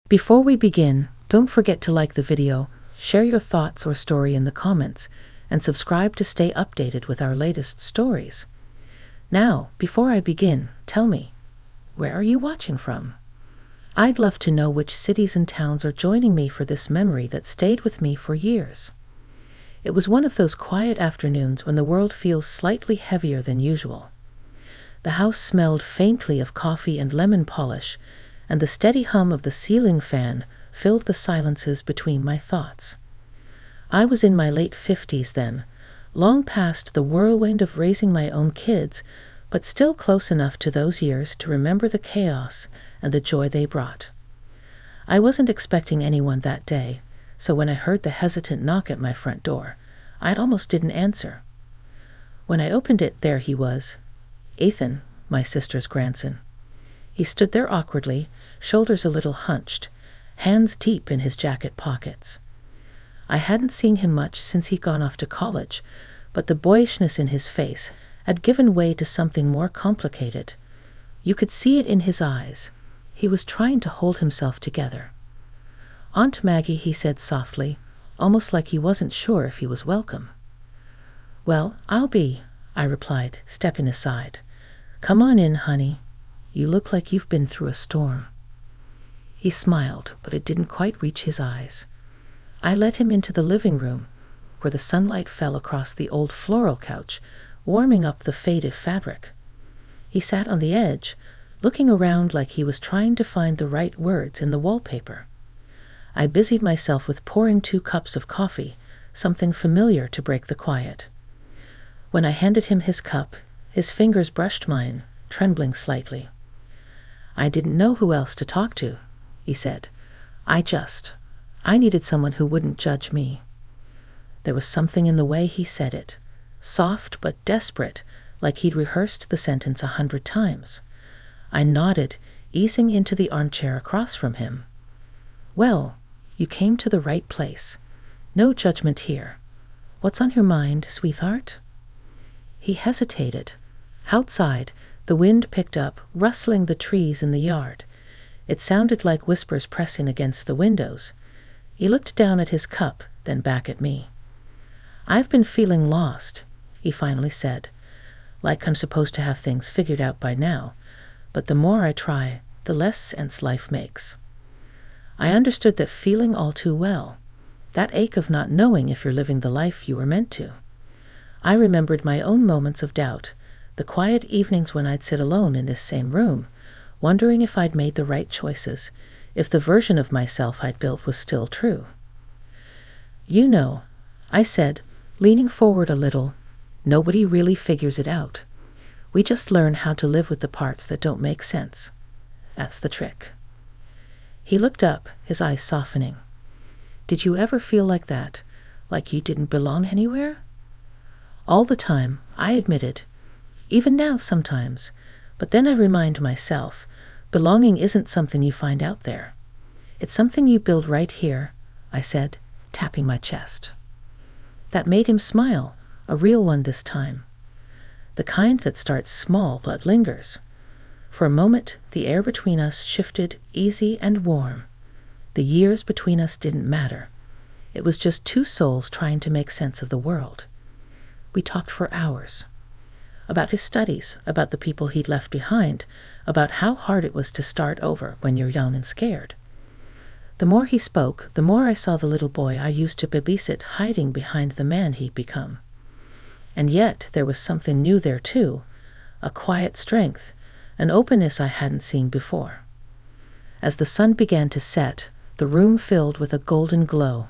Before we begin, don't forget to like the video, share your thoughts or story in the comments, and subscribe to stay updated with our latest stories. Now, before I begin, tell me, where are you watching from? I'd love to know which cities and towns are joining me for this memory that stayed with me for years. It was one of those quiet afternoons when the world feels slightly heavier than usual. The house smelled faintly of coffee and lemon polish, and the steady hum of the ceiling fan filled the silences between my thoughts. I was in my late 50s then, long past the whirlwind of raising my own kids, but still close enough to those years to remember the chaos and the joy they brought. I wasn't expecting anyone that day, so when I heard the hesitant knock at my front door, I almost didn't answer. When I opened it, there he was, Ethan, my sister's grandson. He stood there awkwardly, shoulders a little hunched, hands deep in his jacket pockets. I hadn't seen him much since he'd gone off to college, but the boyishness in his face had given way to something more complicated. You could see it in his eyes. He was trying to hold himself together. "Aunt Maggie," he said softly, almost like he wasn't sure if he was welcome. "Well, I'll be," I replied, stepping aside. "Come on in, honey. You look like you've been through a storm." He smiled, but it didn't quite reach his eyes. I led him into the living room, where the sunlight fell across the old floral couch, warming up the faded fabric. He sat on the edge, looking around like he was trying to find the right words in the wallpaper. I busied myself with pouring 2 cups of coffee, something familiar to break the quiet. When I handed him his cup, his fingers brushed mine, trembling slightly. "I didn't know who else to talk to," he said. I needed someone who wouldn't judge me." There was something in the way he said it, soft but desperate, like he'd rehearsed the sentence 100 times. I nodded, easing into the armchair across from him. "Well, you came to the right place. No judgment here. What's on your mind, sweetheart?" He hesitated. Outside, the wind picked up, rustling the trees in the yard. It sounded like whispers pressing against the windows. He looked down at his cup, then back at me. "I've been feeling lost," he finally said, like I'm supposed to have things figured out by now, but the more I try, the less sense life makes. I understood that feeling all too well, that ache of not knowing if you're living the life you were meant to. I remembered my own moments of doubt, the quiet evenings when I'd sit alone in this same room, wondering if I'd made the right choices, if the version of myself I'd built was still true. "You know," I said, leaning forward a little, "nobody really figures it out. We just learn how to live with the parts that don't make sense. That's the trick." He looked up, his eyes softening. "Did you ever feel like that, like you didn't belong anywhere?" "All the time," I admitted. "Even now sometimes. But then I remind myself, belonging isn't something you find out there. It's something you build right here," I said, tapping my chest. That made him smile, a real one this time. The kind that starts small but lingers. For a moment, the air between us shifted, easy and warm. The years between us didn't matter. It was just 2 souls trying to make sense of the world. We talked for hours. About his studies, about the people he'd left behind, about how hard it was to start over when you're young and scared. The more he spoke, the more I saw the little boy I used to babysit hiding behind the man he'd become. And yet there was something new there too, a quiet strength, an openness I hadn't seen before. As the sun began to set, the room filled with a golden glow.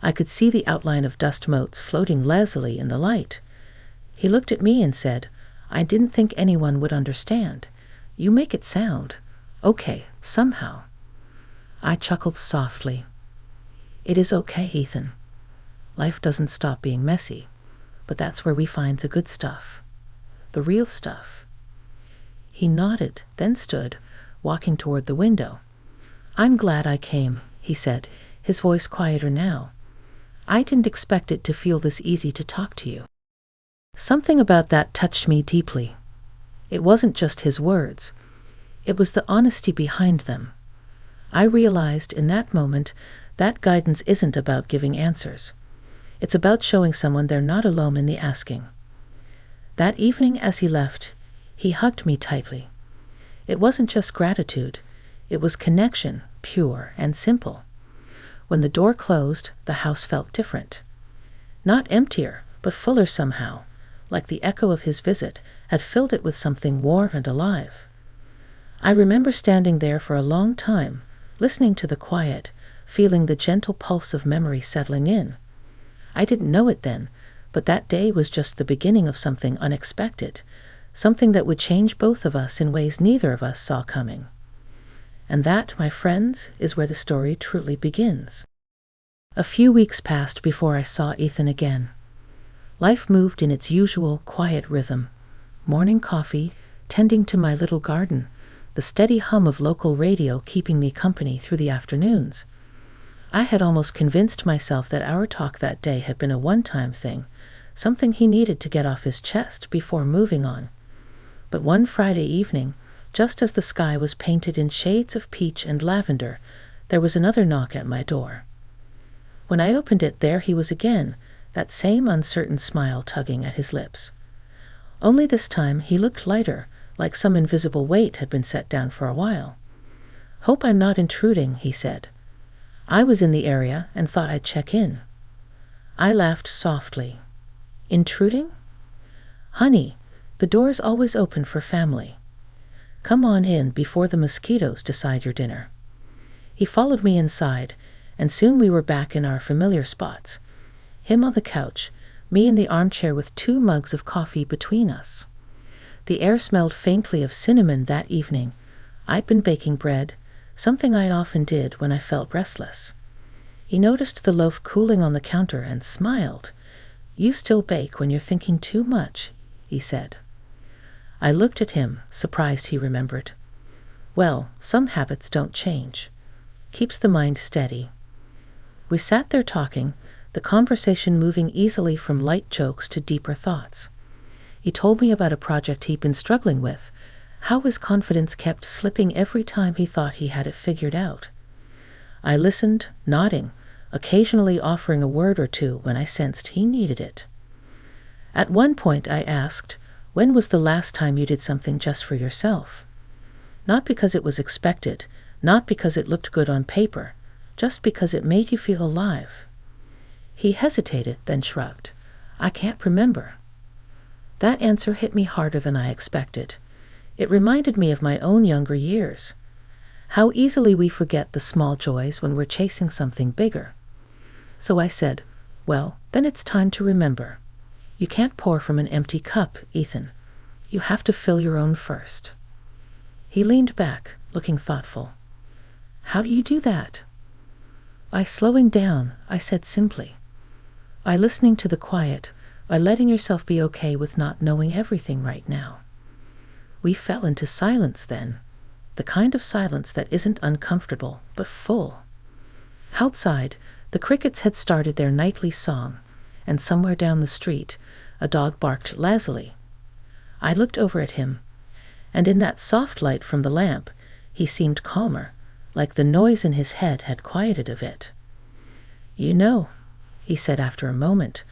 I could see the outline of dust motes floating lazily in the light. He looked at me and said, "I didn't think anyone would understand. You make it sound okay, somehow." I chuckled softly. "It is okay, Ethan. Life doesn't stop being messy, but that's where we find the good stuff, the real stuff." He nodded, then stood, walking toward the window. "I'm glad I came," he said, his voice quieter now. "I didn't expect it to feel this easy to talk to you." Something about that touched me deeply. It wasn't just his words. It was the honesty behind them. I realized in that moment that guidance isn't about giving answers. It's about showing someone they're not alone in the asking. That evening as he left, he hugged me tightly. It wasn't just gratitude, it was connection, pure and simple. When the door closed, the house felt different. Not emptier, but fuller somehow, like the echo of his visit had filled it with something warm and alive. I remember standing there for a long time, listening to the quiet, feeling the gentle pulse of memory settling in. I didn't know it then, but that day was just the beginning of something unexpected, something that would change both of us in ways neither of us saw coming. And that, my friends, is where the story truly begins. A few weeks passed before I saw Ethan again. Life moved in its usual quiet rhythm. Morning coffee, tending to my little garden, the steady hum of local radio keeping me company through the afternoons. I had almost convinced myself that our talk that day had been a one-time thing, something he needed to get off his chest before moving on. But one Friday evening, just as the sky was painted in shades of peach and lavender, there was another knock at my door. When I opened it, there he was again, that same uncertain smile tugging at his lips. Only this time he looked lighter, like some invisible weight had been set down for a while. "Hope I'm not intruding," he said. "I was in the area and thought I'd check in." I laughed softly. "Intruding? Honey, the door's always open for family. Come on in before the mosquitoes decide your dinner." He followed me inside, and soon we were back in our familiar spots. Him on the couch, me in the armchair with 2 mugs of coffee between us. The air smelled faintly of cinnamon that evening. I'd been baking bread, something I often did when I felt restless. He noticed the loaf cooling on the counter and smiled. "You still bake when you're thinking too much," he said. I looked at him, surprised he remembered. Well, some habits don't change. Keeps the mind steady. We sat there talking, the conversation moving easily from light jokes to deeper thoughts. He told me about a project he'd been struggling with, how his confidence kept slipping every time he thought he had it figured out. I listened, nodding, occasionally offering a word or two when I sensed he needed it. At one point I asked, "When was the last time you did something just for yourself?" Not because it was expected, not because it looked good on paper, just because it made you feel alive. He hesitated, then shrugged. "I can't remember." That answer hit me harder than I expected. It reminded me of my own younger years. How easily we forget the small joys when we're chasing something bigger. So I said, "Well, then it's time to remember. You can't pour from an empty cup, Ethan. You have to fill your own first." He leaned back, looking thoughtful. "How do you do that?" By slowing down, I said simply. By listening to the quiet, by letting yourself be okay with not knowing everything right now. We fell into silence then, the kind of silence that isn't uncomfortable, but full. Outside, the crickets had started their nightly song, and somewhere down the street, a dog barked lazily. I looked over at him, and in that soft light from the lamp, he seemed calmer, like the noise in his head had quieted a bit. "You know," he said after a moment,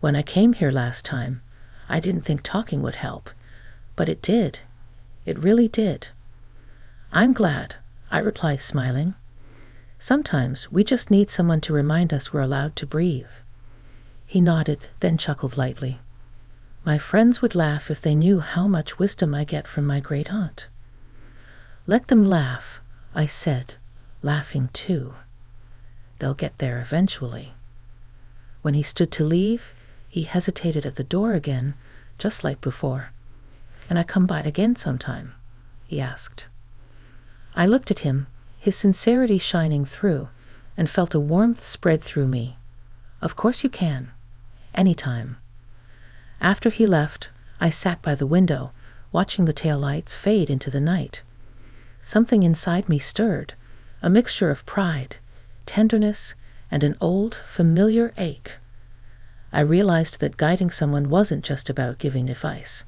"when I came here last time, I didn't think talking would help, but it did. It really did." "I'm glad," I replied, smiling. "Sometimes we just need someone to remind us we're allowed to breathe." He nodded, then chuckled lightly. "My friends would laugh if they knew how much wisdom I get from my great aunt." "Let them laugh," I said, laughing too. "They'll get there eventually." When he stood to leave, he hesitated at the door again, just like before. "And I come by again sometime?" he asked. I looked at him, his sincerity shining through, and felt a warmth spread through me. "Of course you can. Anytime." After he left, I sat by the window, watching the taillights fade into the night. Something inside me stirred, a mixture of pride, tenderness, and an old, familiar ache. I realized that guiding someone wasn't just about giving advice.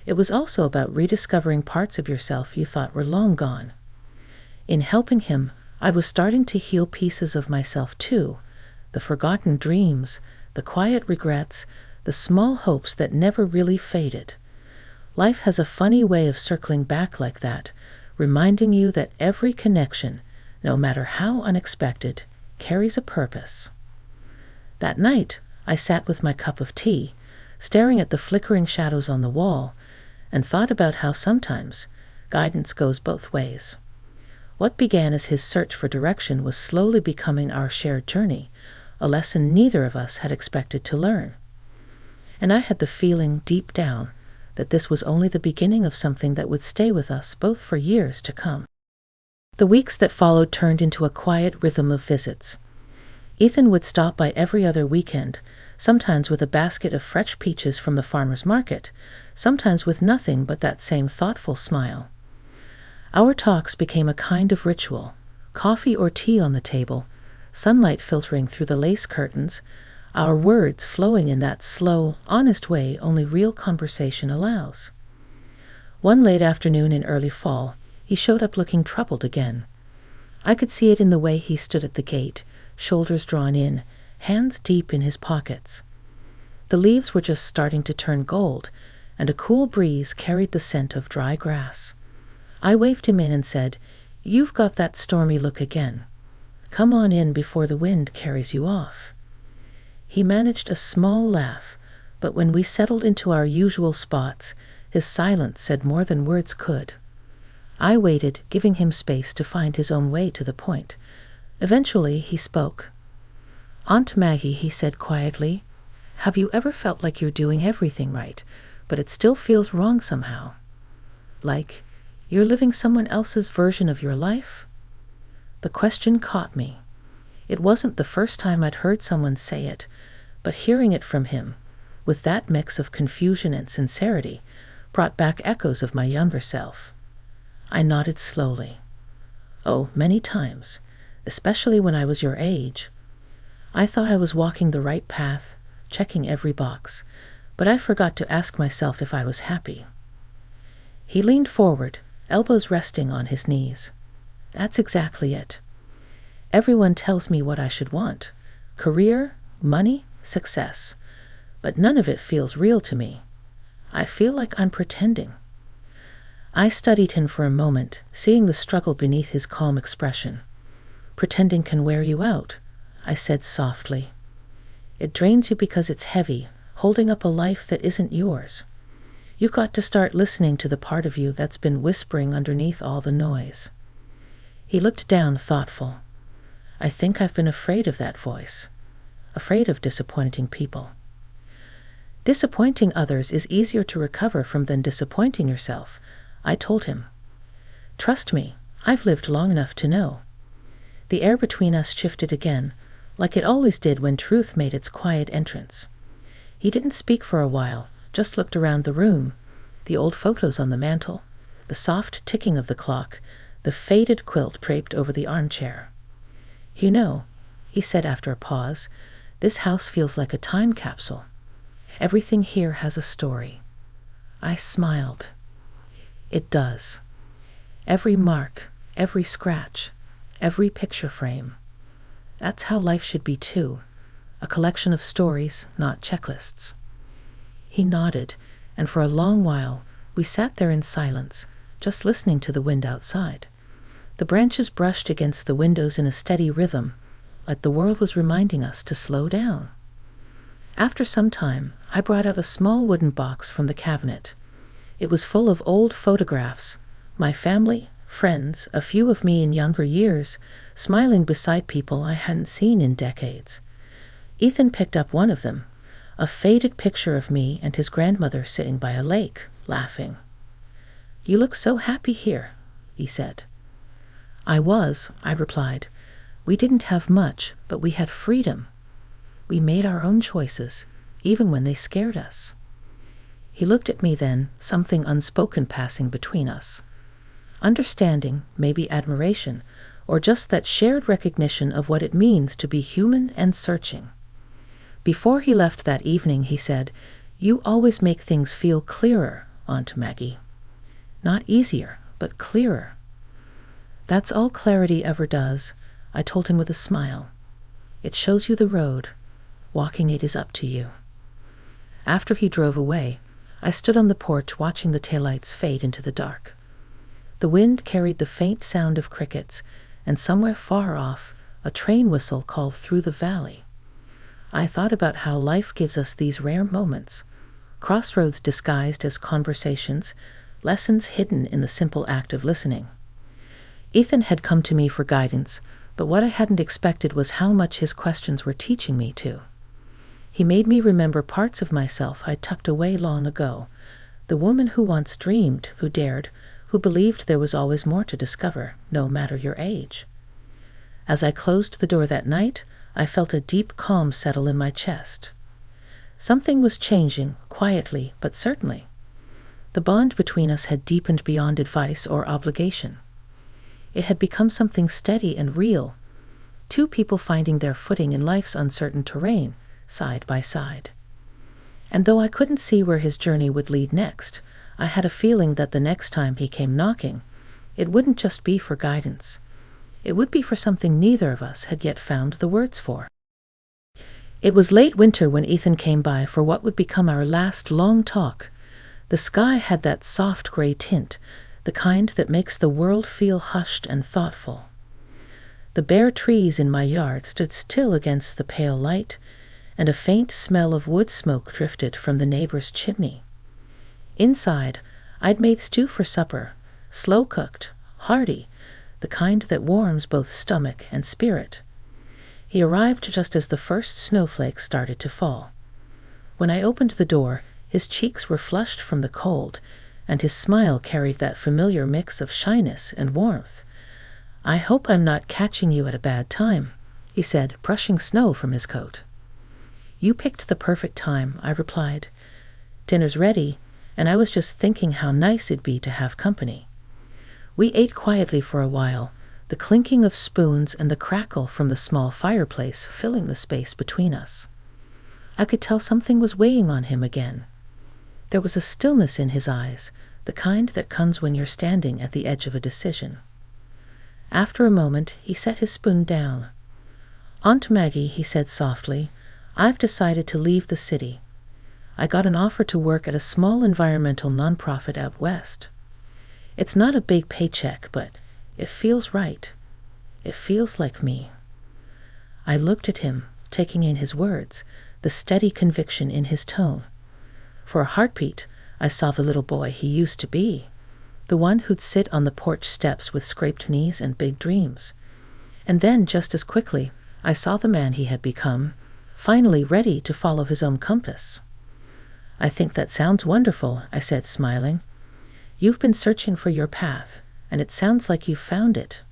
It was also about rediscovering parts of yourself you thought were long gone. In helping him, I was starting to heal pieces of myself too, the forgotten dreams, the quiet regrets, the small hopes that never really faded. Life has a funny way of circling back like that, reminding you that every connection, no matter how unexpected, carries a purpose. That night, I sat with my cup of tea, staring at the flickering shadows on the wall, and thought about how sometimes guidance goes both ways. What began as his search for direction was slowly becoming our shared journey, a lesson neither of us had expected to learn. And I had the feeling deep down that this was only the beginning of something that would stay with us both for years to come. The weeks that followed turned into a quiet rhythm of visits. Ethan would stop by every other weekend, sometimes with a basket of fresh peaches from the farmer's market, sometimes with nothing but that same thoughtful smile. Our talks became a kind of ritual, coffee or tea on the table, sunlight filtering through the lace curtains, our words flowing in that slow, honest way only real conversation allows. One late afternoon in early fall, he showed up looking troubled again. I could see it in the way he stood at the gate, shoulders drawn in, hands deep in his pockets. The leaves were just starting to turn gold, and a cool breeze carried the scent of dry grass. I waved him in and said, "You've got that stormy look again. Come on in before the wind carries you off." He managed a small laugh, but when we settled into our usual spots, his silence said more than words could. I waited, giving him space to find his own way to the point. Eventually, he spoke. "Aunt Maggie," he said quietly, "have you ever felt like you're doing everything right, but it still feels wrong somehow? Like you're living someone else's version of your life?" The question caught me. It wasn't the first time I'd heard someone say it, but hearing it from him, with that mix of confusion and sincerity, brought back echoes of my younger self. I nodded slowly. "Oh, many times, especially when I was your age. I thought I was walking the right path, checking every box, but I forgot to ask myself if I was happy." He leaned forward, elbows resting on his knees. "That's exactly it. Everyone tells me what I should want: career, money, success. But none of it feels real to me. I feel like I'm pretending." I studied him for a moment, seeing the struggle beneath his calm expression. "Pretending can wear you out," I said softly. "It drains you because it's heavy, holding up a life that isn't yours. You've got to start listening to the part of you that's been whispering underneath all the noise." He looked down, thoughtful. "I think I've been afraid of that voice, afraid of disappointing people." "Disappointing others is easier to recover from than disappointing yourself," I told him. "Trust me, I've lived long enough to know." The air between us shifted again, like it always did when truth made its quiet entrance. He didn't speak for a while, just looked around the room, the old photos on the mantel, the soft ticking of the clock, the faded quilt draped over the armchair. "You know," he said after a pause, "this house feels like a time capsule. Everything here has a story." I smiled. It does. Every mark, every scratch, every picture frame. That's how life should be too, a collection of stories, not checklists. He nodded, and for a long while we sat there in silence, just listening to the wind outside. The branches brushed against the windows in a steady rhythm, like the world was reminding us to slow down. After some time, I brought out a small wooden box from the cabinet. It was full of old photographs, my family, friends, a few of me in younger years, smiling beside people I hadn't seen in decades. Ethan picked up one of them, a faded picture of me and his grandmother sitting by a lake, laughing. "You look so happy here," he said. I replied. "We didn't have much, but we had freedom. We made our own choices, even when they scared us." He looked at me then, something unspoken passing between us. Understanding, maybe admiration, or just that shared recognition of what it means to be human and searching. Before he left that evening, he said, "You always make things feel clearer, Aunt Maggie. Not easier, but clearer." "That's all clarity ever does," I told him with a smile. "It shows you the road. Walking it is up to you." After he drove away, I stood on the porch watching the taillights fade into the dark. The wind carried the faint sound of crickets, and somewhere far off, a train whistle called through the valley. I thought about how life gives us these rare moments, crossroads disguised as conversations, lessons hidden in the simple act of listening. Ethan had come to me for guidance, but what I hadn't expected was how much his questions were teaching me too. He made me remember parts of myself I'd tucked away long ago, the woman who once dreamed, who dared, who believed there was always more to discover, no matter your age. As I closed the door that night, I felt a deep calm settle in my chest. Something was changing, quietly but certainly. The bond between us had deepened beyond advice or obligation. It had become something steady and real, two people finding their footing in life's uncertain terrain, side by side. And though I couldn't see where his journey would lead next, I had a feeling that the next time he came knocking, it wouldn't just be for guidance. It would be for something neither of us had yet found the words for. It was late winter when Ethan came by for what would become our last long talk. The sky had that soft gray tint, the kind that makes the world feel hushed and thoughtful. The bare trees in my yard stood still against the pale light, and a faint smell of wood smoke drifted from the neighbor's chimney. Inside, I'd made stew for supper, slow-cooked, hearty, the kind that warms both stomach and spirit. He arrived just as the first snowflakes started to fall. When I opened the door, his cheeks were flushed from the cold, and his smile carried that familiar mix of shyness and warmth. "I hope I'm not catching you at a bad time," he said, brushing snow from his coat. "You picked the perfect time," I replied. "Dinner's ready, and I was just thinking how nice it'd be to have company." We ate quietly for a while, the clinking of spoons and the crackle from the small fireplace filling the space between us. I could tell something was weighing on him again. There was a stillness in his eyes, the kind that comes when you're standing at the edge of a decision. After a moment, he set his spoon down. "Aunt Maggie," he said softly, "I've decided to leave the city. I got an offer to work at a small environmental nonprofit out west. It's not a big paycheck, but it feels right. It feels like me." I looked at him, taking in his words, the steady conviction in his tone. For a heartbeat, I saw the little boy he used to be, the one who'd sit on the porch steps with scraped knees and big dreams. And then, just as quickly, I saw the man he had become, finally ready to follow his own compass. "I think that sounds wonderful," I said, smiling. "You've been searching for your path, and it sounds like you've found it."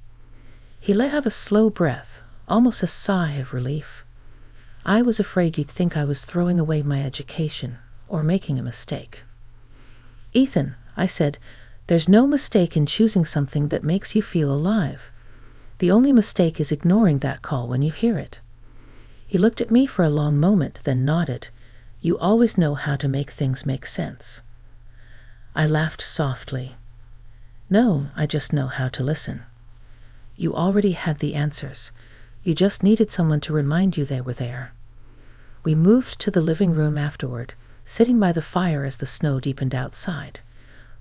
He let out a slow breath, almost a sigh of relief. "I was afraid you'd think I was throwing away my education or making a mistake." "Ethan," I said, "there's no mistake in choosing something that makes you feel alive. The only mistake is ignoring that call when you hear it." He looked at me for a long moment, then nodded. "You always know how to make things make sense." I laughed softly. "No, I just know how to listen. You already had the answers. You just needed someone to remind you they were there." We moved to the living room afterward, sitting by the fire as the snow deepened outside.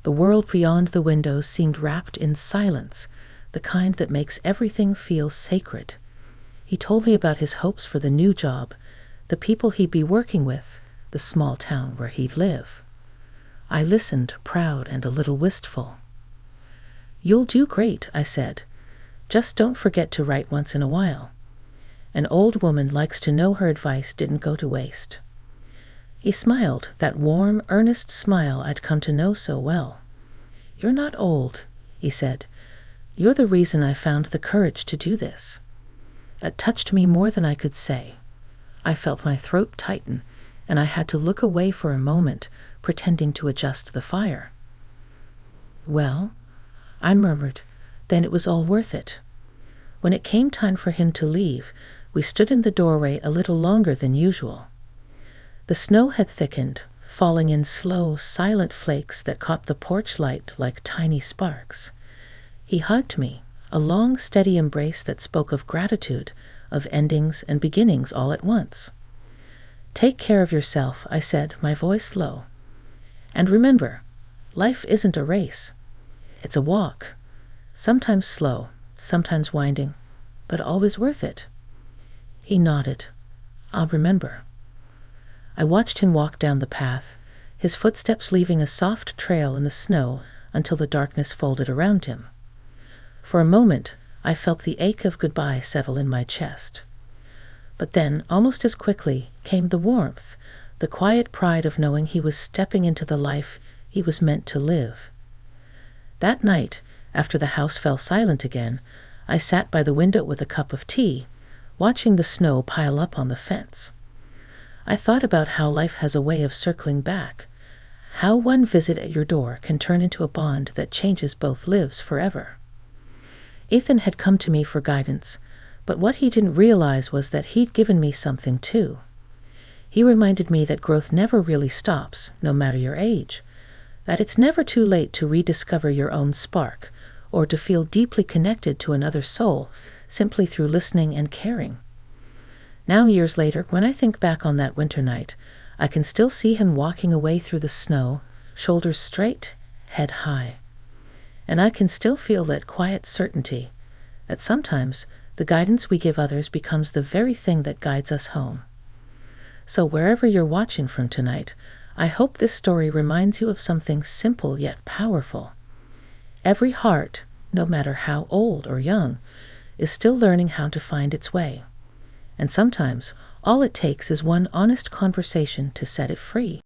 The world beyond the windows seemed wrapped in silence, the kind that makes everything feel sacred. He told me about his hopes for the new job, the people he'd be working with, the small town where he'd live. I listened, proud and a little wistful. "You'll do great," I said. "Just don't forget to write once in a while. An old woman likes to know her advice didn't go to waste." He smiled, that warm, earnest smile I'd come to know so well. "You're not old," he said. "You're the reason I found the courage to do this." That touched me more than I could say. I felt my throat tighten, and I had to look away for a moment, pretending to adjust the fire. "Well," I murmured, "then it was all worth it." When it came time for him to leave, we stood in the doorway a little longer than usual. The snow had thickened, falling in slow, silent flakes that caught the porch light like tiny sparks. He hugged me, a long, steady embrace that spoke of gratitude, of endings and beginnings all at once. "Take care of yourself," I said, my voice low. "And remember, life isn't a race. It's a walk, sometimes slow, sometimes winding, but always worth it." He nodded. "I'll remember." I watched him walk down the path, his footsteps leaving a soft trail in the snow until the darkness folded around him. For a moment, I felt the ache of goodbye settle in my chest. But then, almost as quickly, came the warmth, the quiet pride of knowing he was stepping into the life he was meant to live. That night, after the house fell silent again, I sat by the window with a cup of tea, watching the snow pile up on the fence. I thought about how life has a way of circling back, how one visit at your door can turn into a bond that changes both lives forever. Ethan had come to me for guidance, but what he didn't realize was that he'd given me something too. He reminded me that growth never really stops, no matter your age, that it's never too late to rediscover your own spark, or to feel deeply connected to another soul simply through listening and caring. Now, years later, when I think back on that winter night, I can still see him walking away through the snow, shoulders straight, head high. And I can still feel that quiet certainty that sometimes the guidance we give others becomes the very thing that guides us home. So wherever you're watching from tonight, I hope this story reminds you of something simple yet powerful. Every heart, no matter how old or young, is still learning how to find its way. And sometimes all it takes is one honest conversation to set it free.